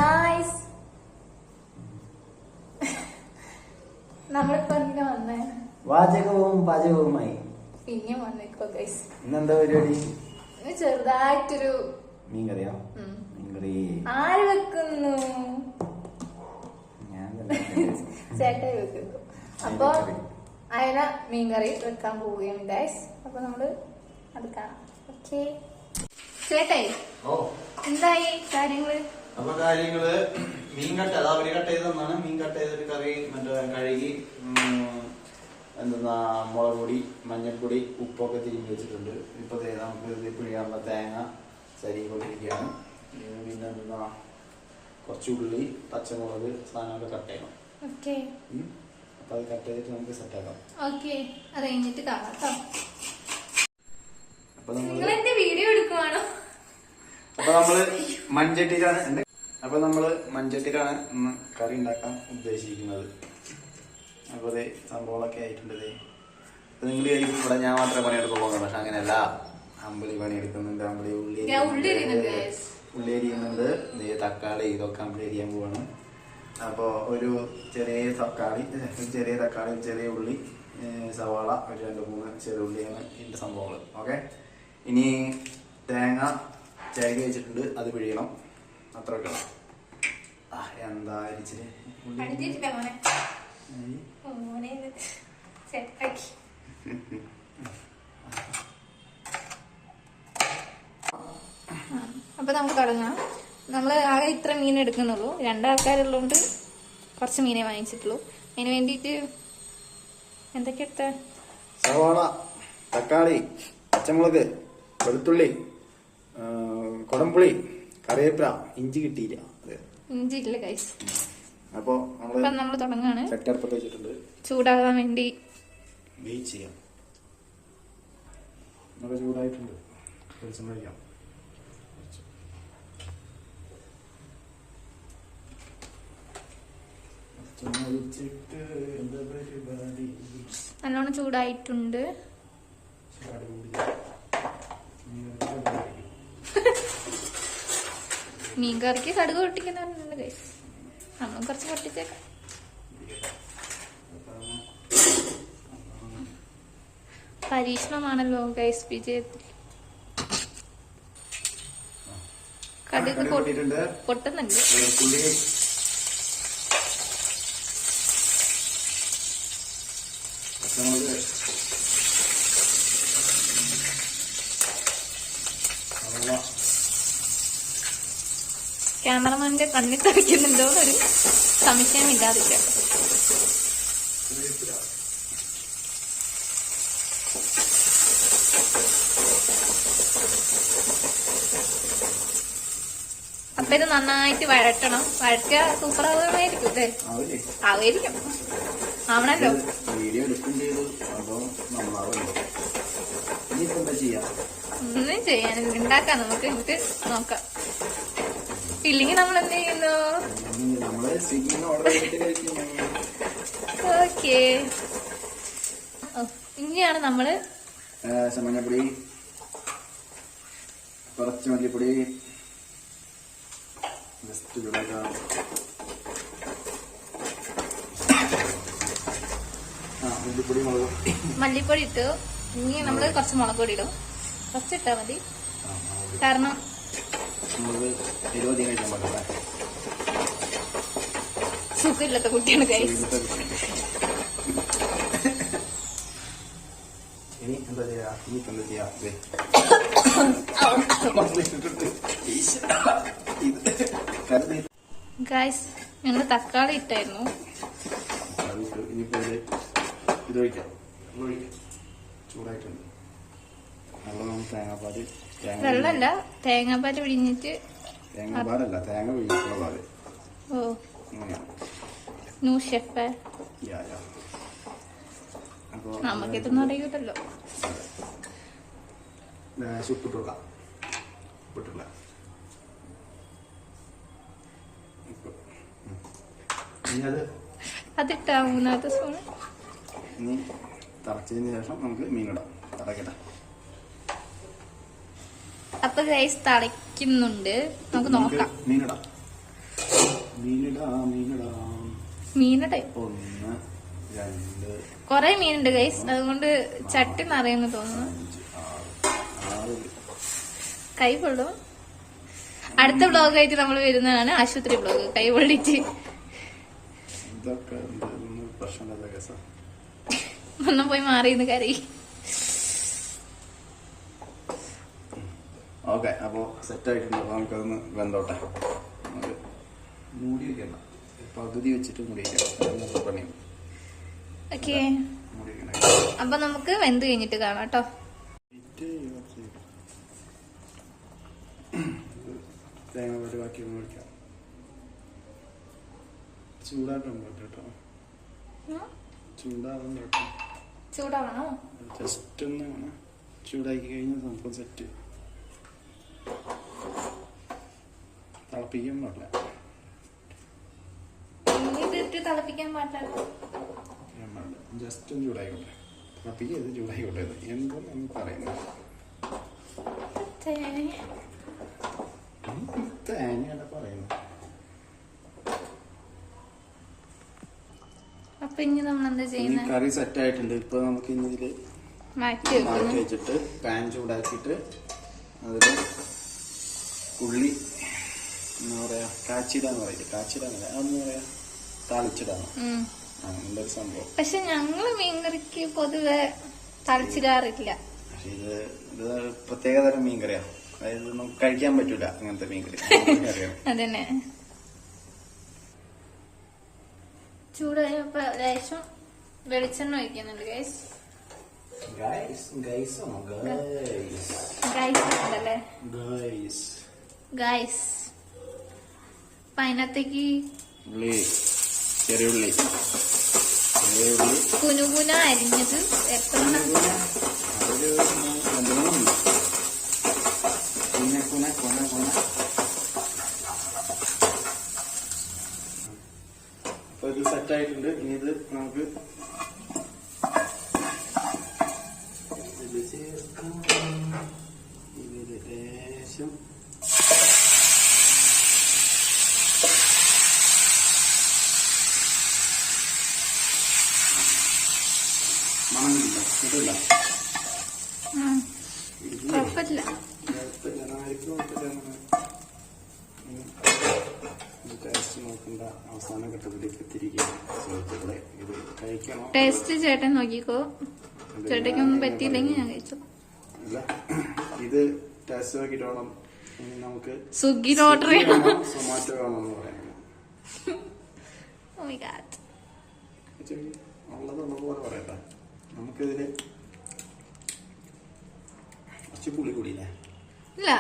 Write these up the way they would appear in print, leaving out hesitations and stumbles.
Guys നമ്മളിപ്പോ എന്തിനാ വന്നേ? വാചകവും പാചകവുമായി പിന്നെ വന്നേക്കോ ഗൈസ്. ഇന്നെന്താ പരിപാടി? ചെറുതായിട്ടൊരു മീൻകറിയോ? മീൻകറി ആര് വെക്കുന്നു? ഞാൻ ചേട്ടായി വെക്കുന്നു. അപ്പൊ അയല മീൻകറി വെക്കാൻ പോവുകയാണ് ഗൈസ്. അപ്പൊ നമ്മള് അത് കാണാം. ഓക്കെ ചേട്ടായി, എന്തായി കാര്യങ്ങള്? അപ്പൊ കാര്യങ്ങള് മീൻ കട്ട് അതാ അവര് കട്ട് ചെയ്ത് തന്നാണ്. മീൻ കട്ട് ചെയ്തിട്ട് കറി മറ്റേ കഴുകി എന്തെന്നാ മുളക് പൊടി, മഞ്ഞൾപ്പൊടി, ഉപ്പൊക്കെ തിരിഞ്ഞ് വെച്ചിട്ടുണ്ട്. ഇപ്പൊ നമുക്ക് പിഴിയാനുള്ള തേങ്ങ ചരികൊണ്ടിരിക്കുകയാണ്. പിന്നെ എന്തെന്നാ കുറച്ച് ഉള്ളി, പച്ചമുളക് സാധനമൊക്കെ കട്ട് ചെയ്യണം. അപ്പൊ അത് കട്ട് ചെയ്തിട്ട് നമുക്ക് സെറ്റ് ആക്കാം. അത് കഴിഞ്ഞിട്ട് കാണാം. അപ്പൊ നമ്മള് വീഡിയോ എടുക്കുവാണോ? അപ്പൊ നമ്മള് മൺചട്ടിയിലാണ് ഇന്ന് കറി ഉണ്ടാക്കാൻ ഉദ്ദേശിക്കുന്നത്. അപ്പൊ അതെ സംഭവങ്ങളൊക്കെ ആയിട്ടുണ്ട്. അപ്പൊ നിങ്ങൾ ഇവിടെ ഞാൻ മാത്രമേ പണിയെടുക്കുള്ളൂ, പക്ഷെ അങ്ങനെയല്ല. അമ്പിളി പണിയെടുക്കുന്നുണ്ട്. അമ്പിളി ഉള്ളി അരിയുന്നുണ്ട്. തക്കാളി ഇതൊക്കെ അമ്പിളി അരിയാൻ പോവാണ്. അപ്പൊ ഒരു ചെറിയ തക്കാളി, ചെറിയ ഉള്ളി, സവാള, ഒരു 2-3 ചെറിയ ഉള്ളിയാണ് ഇതിന്റെ സംഭവങ്ങൾ. ഓക്കെ, ഇനി തേങ്ങ ചരകി വെച്ചിട്ടുണ്ട്, അത് പിഴിയണം. അത്ര വെക്കണം. എന്താ അരിച്ചിട്ട് അപ്പൊ നമുക്ക് തുടങ്ങാം. നമ്മള് ആകെ ഇത്ര മീൻ എടുക്കുന്നുള്ളൂ. 2 ആൾക്കാരുള്ളതുകൊണ്ട് കുറച്ച് മീനെ വാങ്ങിച്ചിട്ടുള്ളൂ. അതിന് വേണ്ടിട്ട് എന്തൊക്കെ എടുത്ത? സവാള, തക്കാളി, പച്ചമുളക്, വെളുത്തുള്ളി, കൊടംപുളി, കറിവേപ്പില, ഇഞ്ചി കിട്ടിയില്ല. ഇഞ്ചി ഇല്ല ഗൈസ്. അപ്പൊ നമ്മൾ തുടങ്ങാണ്. ചട്ടടുപ്പൊക്കെ വെച്ചിട്ടുണ്ട്. ചൂടാകാൻ വേണ്ടി വെയിറ്റ് ചെയ്യാം. ചൂടായിട്ടുണ്ട്. വെളിച്ചെണ്ണ ഒഴിക്കാം. നല്ലോണം ചൂടായിട്ടുണ്ട്. മീൻകറിക്ക് കടുക് പൊട്ടിക്കുന്നവരുണ്ട് ഗൈസ്. നമ്മൾ കുറച്ച് പൊട്ടിച്ചേക്കാം. പരീക്ഷണമാണല്ലോ ഗൈസ് വിജയത്തിൽ. കടുക് പൊട്ടുന്നുണ്ട്. ക്യാമറമാന്റെ കണ്ണിൽ തളിക്കുന്നുണ്ടോ എന്നൊരു സംശയം ഇല്ലാതില്ല. അപ്പൊ ഇത് നന്നായിട്ട് വഴറ്റണം. വഴറ്റിയ സൂപ്പർ ആവുമായിരിക്കും അല്ലേ? ആവുമായിരിക്കും. ആവണല്ലോ. ഒന്നും ചെയ്യാൻ ഉണ്ടാക്കാം. നമുക്ക് എന്നിട്ട് നോക്കാം. ഇല്ലെങ്കിൽ നമ്മൾ എന്ത് ചെയ്യുന്നു? ഓക്കെ, ഇനിയാണ് നമ്മള് മഞ്ഞപ്പൊടി, കുറച്ച് മല്ലിപ്പൊടി, മല്ലിപ്പൊടി ഇട്ടു. ഇനി നമ്മള് കുറച്ച് മുളക് പൊടി ഇടും. കുറച്ച് ഇട്ടാ മതി, കാരണം സുഖമില്ലാത്ത കുട്ടിയാണ് ഗൈസ്. ഗൈസ് ഞങ്ങള് തക്കാളി ഇട്ടായിരുന്നു. ചൂടായിട്ടുണ്ട്. തേങ്ങാപ്പാല്, വെള്ളമല്ല, തേങ്ങാപ്പാല് പിഴിഞ്ഞിട്ട്. തേങ്ങാപ്പാലല്ല, തേങ്ങ പിഴിഞ്ഞിട്ടുള്ള പാല്. ഓ, ന്യൂ ഷെഫ്. നമുക്കിതൊന്നും അറിയൂലല്ലോ. ഉപ്പിട്ടുള്ള അതിട്ടാ 3ാമത്തെ സ്പൂണ്. ഇനി തിളച്ചതിന് ശേഷം നമുക്ക് മീനിടാം. തിളക്കട്ടെ. അപ്പൊ ഗൈസ് തിളയ്ക്കുന്നുണ്ട്. നമുക്ക് നോക്കാം. മീനിടാം. മീനട്ടെ 1 2 കൊറേ മീനുണ്ട് ഗൈസ്, അതുകൊണ്ട് ചട്ടി നിറയെന്ന് തോന്നുന്നു. 6 കൈ പൊള്ളും. അടുത്ത വ്ളോഗായിട്ട് നമ്മൾ വരുന്നതാണ് ആശുപത്രി വ്ളോഗ്. കൈ പൊള്ളിച്ച് ഇതൊക്കെ പ്രശ്നമില്ല കേസാ. ഒന്നും പോയി മാറിയെന്ന് കരയി. ഓക്കെ, അപ്പോ സെറ്റായിട്ടുണ്ട്. നമുക്കതൊന്ന് വെന്തോട്ടെ. നമുക്ക് മൂടി വെക്കണ്ട, പകുതി വെച്ചിട്ട് മൂടി വെക്കാം. പണി ഓക്കെ, അപ്പൊ നമുക്ക് വെന്ത് കഴിഞ്ഞിട്ട് കാണാം കേട്ടോ. തേങ്ങ പോലെ ബാക്കി ഒന്ന് വെക്കാം. ചൂടാക്കണം കേട്ടോ, ചൂടാവുന്നു കേട്ടോ. ചൂടാവണോ? ജസ്റ്റ് ഒന്ന് ചൂടാക്കി കഴിഞ്ഞാൽ നമുക്ക് സെറ്റ്. തിളപ്പിക്കാൻ പാടില്ല, തിളപ്പിക്കാൻ പാടില്ല. ജസ്റ്റ് ഒന്ന് ചൂടായിക്കോട്ടെ. തിളപ്പിക്കത് ചൂടായിക്കോട്ടെ. എന്തെന്ന് പറയുന്നത് തേങ്ങയാണ് പറയുന്നത്. അപ്പൊ ഇനി നമ്മൾ എന്താ ചെയ്യുന്നത്? കറി സെറ്റ് ആയിട്ടുണ്ട്. ഇപ്പൊ നമുക്ക് ഇനി ഇതില് മാറ്റി വെച്ചിട്ട് പാൻ ചൂടാക്കിയിട്ട് അതില് ഉള്ളി എന്താ പറയാ, കാച്ചിടാന്ന് പറയില്ല, കാച്ചിടാന്നല്ല, അതെന്ന് പറയാ, താളിച്ചിടാണ് നല്ലൊരു സംഭവം. പക്ഷെ ഞങ്ങള് മീൻകറിക്ക് പൊതുവെ തളിച്ചിടാറില്ല. പക്ഷെ ഇത് പ്രത്യേകതരം മീൻകറിയാ. അതായത് നമുക്ക് കഴിക്കാൻ പറ്റൂല അങ്ങനത്തെ മീൻകറി. അതന്നെ. ചൂടായപ്പോ ലേശം വെളിച്ചെണ്ണ ഒഴിക്കുന്നുണ്ട് ഗൈസ്. ഗൈസ് അപ്പൊ അതിനകത്തേക്ക് ചെറിയുള്ളി കുനുകുന അരിഞ്ഞത് എത്ര അപ്പൊ ഇത് സെറ്റ് ആയിട്ടുണ്ട്. ഇനി ഇത് നമുക്ക് ഇതിൽ ലേശം മണമില്ല, ഇതില്ല, കുഴപ്പമില്ല. നോക്കണ്ട, അവസാന ഘട്ടത്തിലേക്ക് എത്തിയിരിക്കുകയാണ് സുഹൃത്തുക്കളെ. ഇത് കഴിക്കണോ? ടേസ്റ്റ് ചേട്ടൻ നോക്കിക്കോ, ചേട്ടയ്ക്കൊന്നും പറ്റിയില്ലെങ്കിൽ ഞാൻ കഴിച്ചു. അല്ല, ഇത് ടേസ്റ്റ് നോക്കിയിട്ട് വേണം ഇനി നമുക്ക് സ്വിഗ്ഗിയിൽ ഓർഡർ ചെയ്യണം, സൊമാറ്റോ വേണമെന്ന് പറയാം. ഉള്ളതുള്ളതുപോലെ പറയട്ടെ. നമുക്കിതില് കുറച്ച് പുളി കൂടിയില്ലേ? ഇല്ല,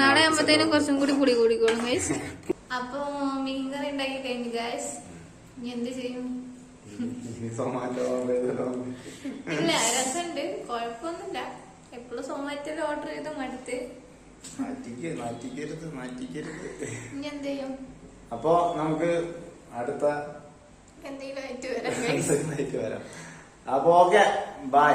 നാളെ ആകുമ്പത്തേനും കുറച്ചും കൂടി പുളി കൂടിക്കോളും ഗൈസ്. അപ്പൊ മീൻകറി ഉണ്ടാക്കി കഴിഞ്ഞു ഗൈസ്. ഇനി എന്ത് ചെയ്യും? ഇല്ല, രസമുണ്ട്, കുഴപ്പമൊന്നുമില്ല. എപ്പോഴും സൊമാറ്റോയിൽ ഓർഡർ ചെയ്ത് മടുത്ത്. ഇനി എന്ത് ചെയ്യും? അപ്പൊ നമുക്ക് അടുത്ത എന്തെങ്കിലും ആയിട്ട് വരാം. അപ്പൊ ഓക്കെ, ബൈ.